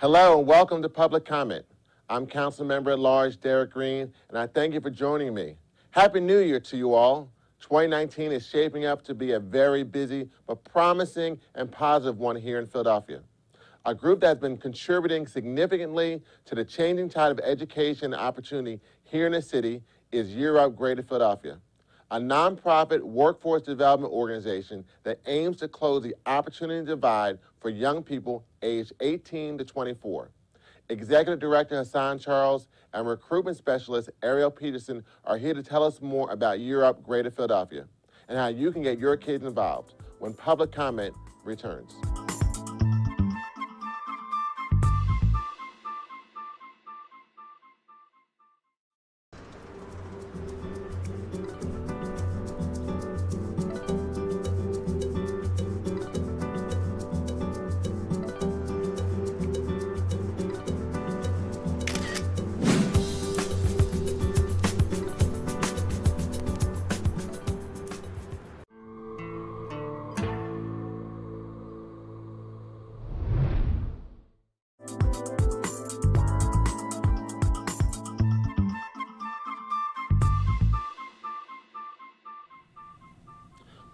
Hello and welcome to Public Comment. I'm Councilmember at Large Derek Green, and I thank you for joining me. Happy New Year to you all. 2019 is shaping up to be a very busy but promising and positive one here in Philadelphia. A group that's been contributing significantly to the changing tide of education and opportunity here in the city is Year Up Greater Philadelphia, a nonprofit workforce development organization that aims to close the opportunity divide for young people aged 18 to 24. Executive Director Hassan Charles and recruitment specialist Ariel Peterson are here to tell us more about Year Up Greater Philadelphia and how you can get your kids involved when Public Comment returns.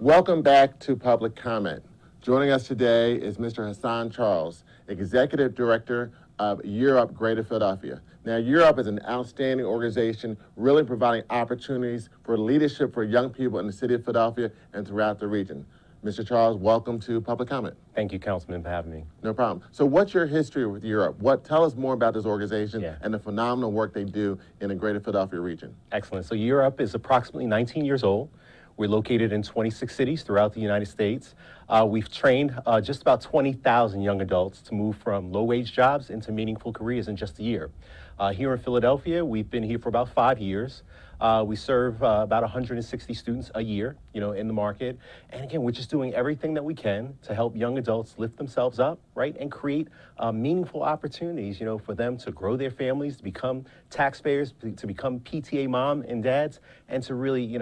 Welcome back to Public Comment. Joining us today is Mr. Hassan Charles, Executive Director of Year Up Greater Philadelphia. Now, Year Up is an outstanding organization really providing opportunities for leadership for young people in the city of Philadelphia and throughout the region. Mr. Charles, welcome to Public Comment. Thank you, Councilman, for having me. No problem. So what's your history with Year Up? Tell us more about this organization and the phenomenal work they do in the Greater Philadelphia region. Excellent. So Year Up is approximately 19 years old. We're located in 26 cities throughout the United States. We've trained just about 20,000 young adults to move from low-wage jobs into meaningful careers in just a year. Here in Philadelphia, we've been here for about 5 years. We serve about 160 students a year, in the market. And again, we're just doing everything that we can to help young adults lift themselves up, right, and create meaningful opportunities, for them to grow their families, to become taxpayers, to become PTA mom and dads, and to really,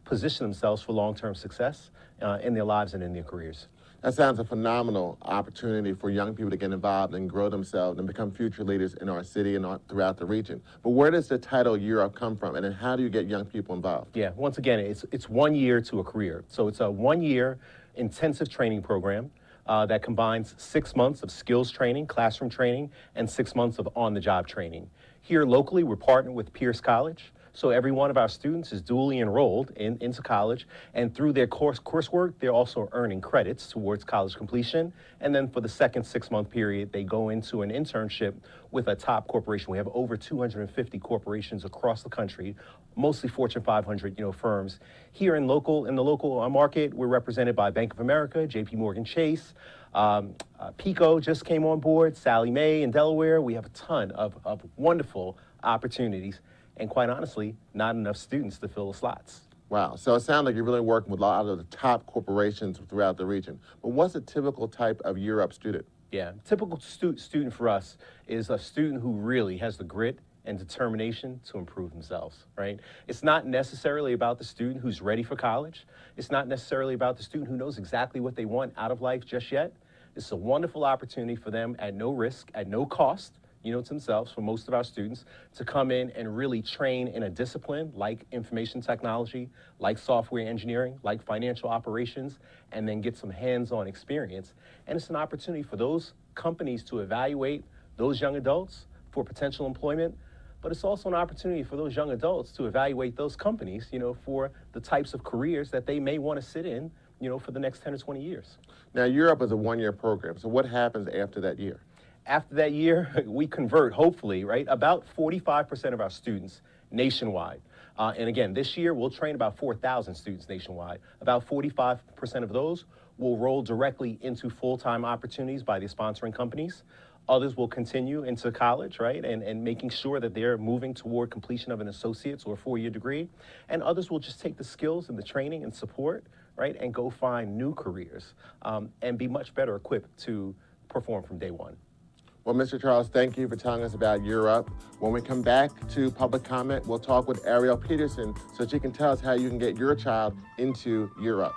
position themselves for long-term success in their lives and in their careers. That sounds a phenomenal opportunity for young people to get involved and grow themselves and become future leaders in our city and throughout the region. But where does the title Year Up come from, and then how do you get young people involved? Yeah, once again, it's 1 year to a career. So it's a 1-year intensive training program that combines 6 months of skills training, classroom training, and 6 months of on-the-job training. Here locally, we're partnered with Pierce College. So every one of our students is dually enrolled into college, and through their coursework, they're also earning credits towards college completion. And then for the second 6-month period, they go into an internship with a top corporation. We have over 250 corporations across the country, mostly Fortune 500, firms. Here in the local market, we're represented by Bank of America, JP Morgan Chase, Pico just came on board, Sallie Mae in Delaware. We have a ton of wonderful opportunities. And quite honestly, not enough students to fill the slots. Wow, so it sounds like you're really working with a lot of the top corporations throughout the region. But what's a typical type of Year Up student? Yeah, typical student for us is a student who really has the grit and determination to improve themselves, right? It's not necessarily about the student who's ready for college. It's not necessarily about the student who knows exactly what they want out of life just yet. It's a wonderful opportunity for them at no risk, at no cost, to themselves, for most of our students, to come in and really train in a discipline like information technology, like software engineering, like financial operations, and then get some hands-on experience. And it's an opportunity for those companies to evaluate those young adults for potential employment, but it's also an opportunity for those young adults to evaluate those companies, for the types of careers that they may want to sit in, for the next 10 or 20 years. Now, Year Up is a 1-year program, so what happens after that year? After that year, we convert, hopefully, right, about 45% of our students nationwide. And again, this year, we'll train about 4,000 students nationwide. About 45% of those will roll directly into full-time opportunities by the sponsoring companies. Others will continue into college, right, and making sure that they're moving toward completion of an associate's or 4-year degree. And others will just take the skills and the training and support, right, and go find new careers and be much better equipped to perform from day one. Well, Mr. Charles, thank you for telling us about Year Up. When we come back to Public Comment, we'll talk with Ariel Peterson so she can tell us how you can get your child into Year Up.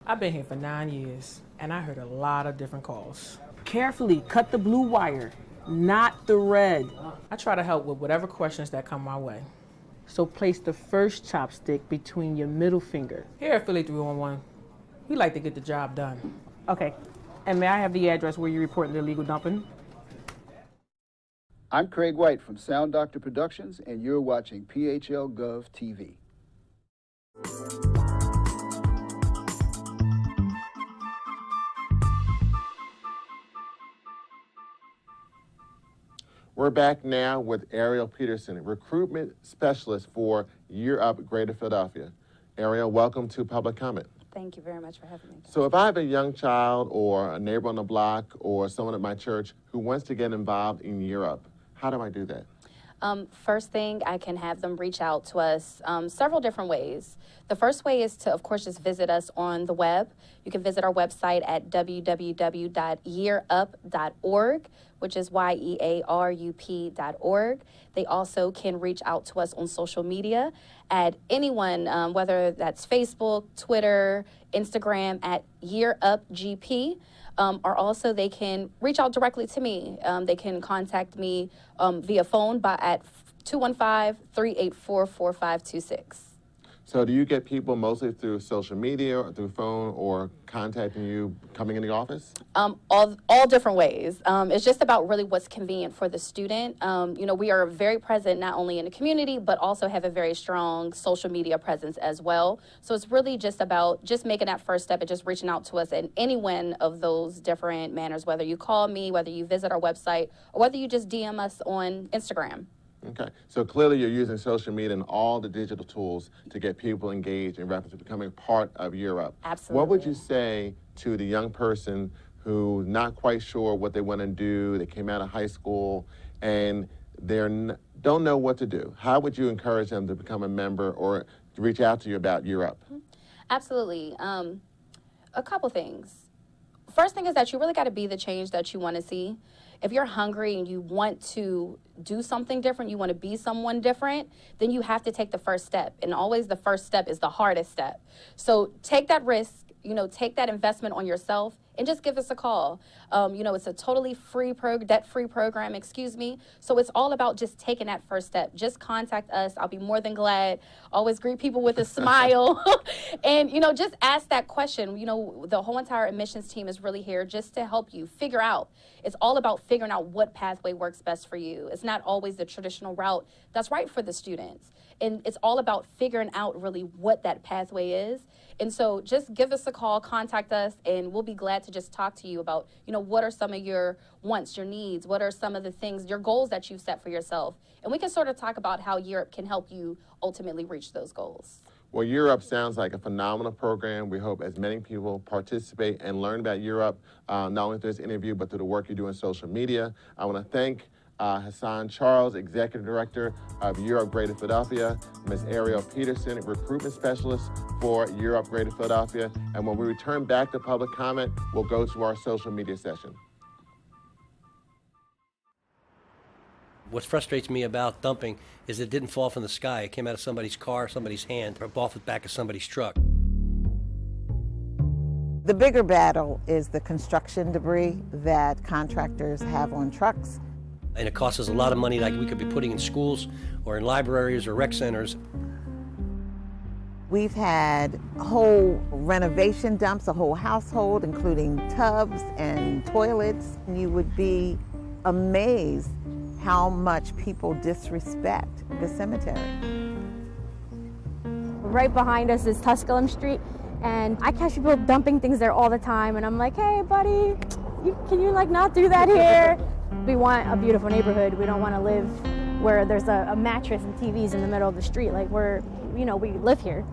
I've been here for 9 years, and I heard a lot of different calls. Carefully cut the blue wire, not the red. I try to help with whatever questions that come my way. So place the first chopstick between your middle finger. Here at Philly 311, we like to get the job done. Okay, and may I have the address where you're reporting the illegal dumping? I'm Craig White from Sound Doctor Productions, and you're watching PHL Gov TV. We're back now with Ariel Peterson, recruitment specialist for Year Up Greater Philadelphia. Ariel, welcome to Public Comment. Thank you very much for having me. So if I have a young child or a neighbor on the block or someone at my church who wants to get involved in Year Up, how do I do that? First thing, I can have them reach out to us several different ways. The first way is to, of course, just visit us on the web. You can visit our website at www.yearup.org, which is yearup.org. They also can reach out to us on social media at anyone, whether that's Facebook, Twitter, Instagram, at yearupgp. Or also they can reach out directly to me. They can contact me via phone at 215-384-4526. So do you get people mostly through social media or through phone or contacting you coming in the office? All different ways. It's just about really what's convenient for the student. We are very present not only in the community, but also have a very strong social media presence as well. So it's really just about just making that first step and just reaching out to us in any one of those different manners, whether you call me, whether you visit our website, or whether you just DM us on Instagram. Okay, so clearly you're using social media and all the digital tools to get people engaged in reference to becoming part of Year Up. Absolutely. What would you say to the young person who's not quite sure what they want to do, they came out of high school, and they don't know what to do? How would you encourage them to become a member or to reach out to you about Year Up? Absolutely. A couple things. First thing is that you really got to be the change that you want to see. If you're hungry and you want to do something different, you want to be someone different, then you have to take the first step. And always the first step is the hardest step. So take that risk, take that investment on yourself and just give us a call. It's a totally free debt-free program, So it's all about just taking that first step. Just contact us. I'll be more than glad. Always greet people with a smile. And, just ask that question. The whole entire admissions team is really here just to help you figure out. It's all about figuring out what pathway works best for you. It's not always the traditional route that's right for the students. And it's all about figuring out really what that pathway is. And so just give us a call, contact us, and we'll be glad to just talk to you about, what are some of your wants, your needs, what are some of the things, your goals that you've set for yourself. And we can sort of talk about how Year Up can help you ultimately reach those goals. Well, Year Up sounds like a phenomenal program. We hope as many people participate and learn about Year Up, not only through this interview, but through the work you do on social media. I want to thank Hassan Charles, Executive Director of Year Up Greater Philadelphia, Ms. Ariel Peterson, Recruitment Specialist for Year Up Greater Philadelphia. And when we return back to public comment, we'll go to our social media session. What frustrates me about dumping is it didn't fall from the sky. It came out of somebody's car, somebody's hand, or off the back of somebody's truck. The bigger battle is the construction debris that contractors have on trucks. And it costs us a lot of money like we could be putting in schools or in libraries or rec centers. We've had whole renovation dumps, a whole household, including tubs and toilets. You would be amazed how much people disrespect the cemetery. Right behind us is Tusculum Street, and I catch people dumping things there all the time, and I'm like, hey buddy, can you not do that here? We want a beautiful neighborhood. We don't want to live where there's a mattress and TVs in the middle of the street. We live here.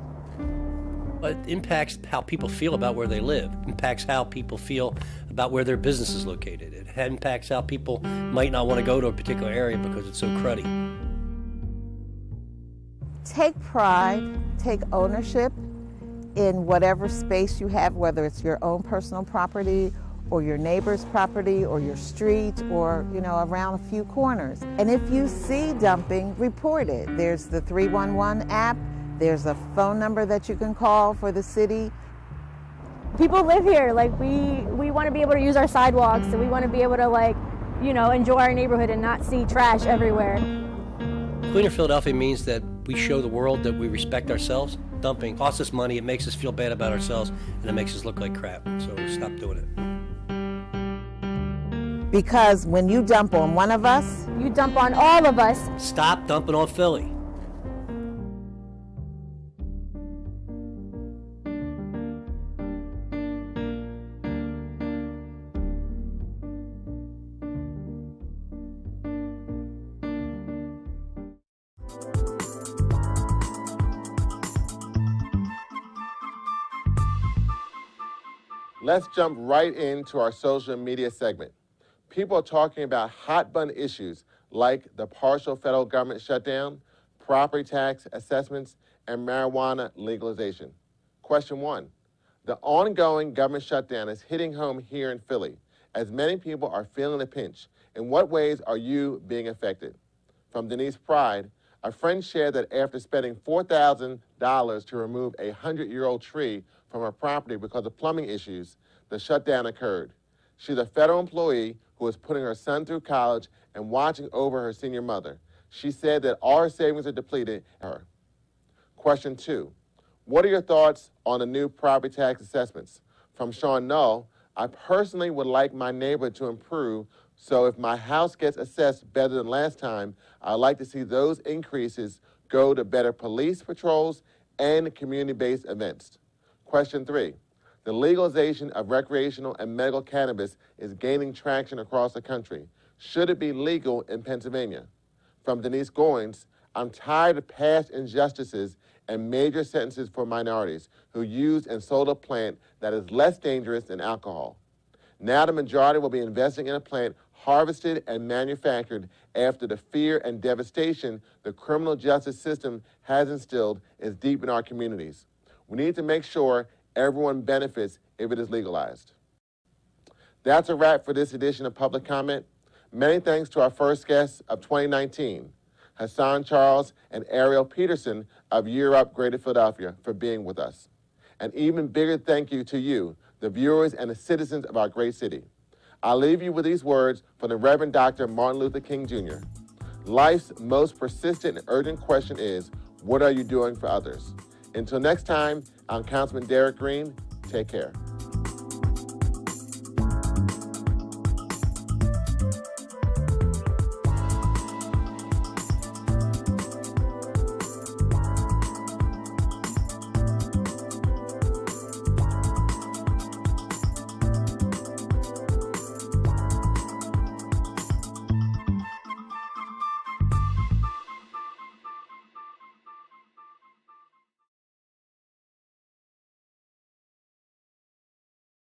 It impacts how people feel about where they live. It impacts how people feel about where their business is located. It impacts how people might not want to go to a particular area because it's so cruddy. Take pride, take ownership in whatever space you have, whether it's your own personal property or your neighbor's property or your street or, around a few corners. And if you see dumping, report it. There's the 311 app. There's a phone number that you can call for the city. people live here. Like we want to be able to use our sidewalks, and we want to be able to like, you know, enjoy our neighborhood and not see trash everywhere. Cleaner Philadelphia means that we show the world that we respect ourselves. Dumping costs us money, it makes us feel bad about ourselves, and it makes us look like crap. So stop doing it. Because when you dump on one of us, You dump on all of us. Stop dumping on Philly. Let's jump right into our social media segment. People are talking about hot button issues like the partial federal government shutdown, property tax assessments, and marijuana legalization. Question 1. The ongoing government shutdown is hitting home here in Philly, as many people are feeling the pinch. In what ways are you being affected? From Denise Pride, a friend shared that after spending $4,000 to remove a 100-year-old tree from her property because of plumbing issues, the shutdown occurred. She's a federal employee who is putting her son through college and watching over her senior mother. She said that all her savings are depleted. Question 2. What are your thoughts on the new property tax assessments? From Sean Null, I personally would like my neighborhood to improve, so if my house gets assessed better than last time, I'd like to see those increases go to better police patrols and community-based events. Question 3. The legalization of recreational and medical cannabis is gaining traction across the country. Should it be legal in Pennsylvania? From Denise Goins, I'm tired of past injustices and major sentences for minorities who used and sold a plant that is less dangerous than alcohol. Now the majority will be investing in a plant harvested and manufactured after the fear and devastation the criminal justice system has instilled is deep in our communities. We need to make sure everyone benefits if it is legalized. That's a wrap for this edition of Public Comment. Many thanks to our first guests of 2019, Hassan Charles and Ariel Peterson of Year Up Greater Philadelphia, for being with us. An even bigger thank you to you, the viewers and the citizens of our great city. I'll leave you with these words from the Reverend Dr. Martin Luther King Jr. Life's most persistent and urgent question is, what are you doing for others? Until next time, I'm Councilman Derek Green. Take care.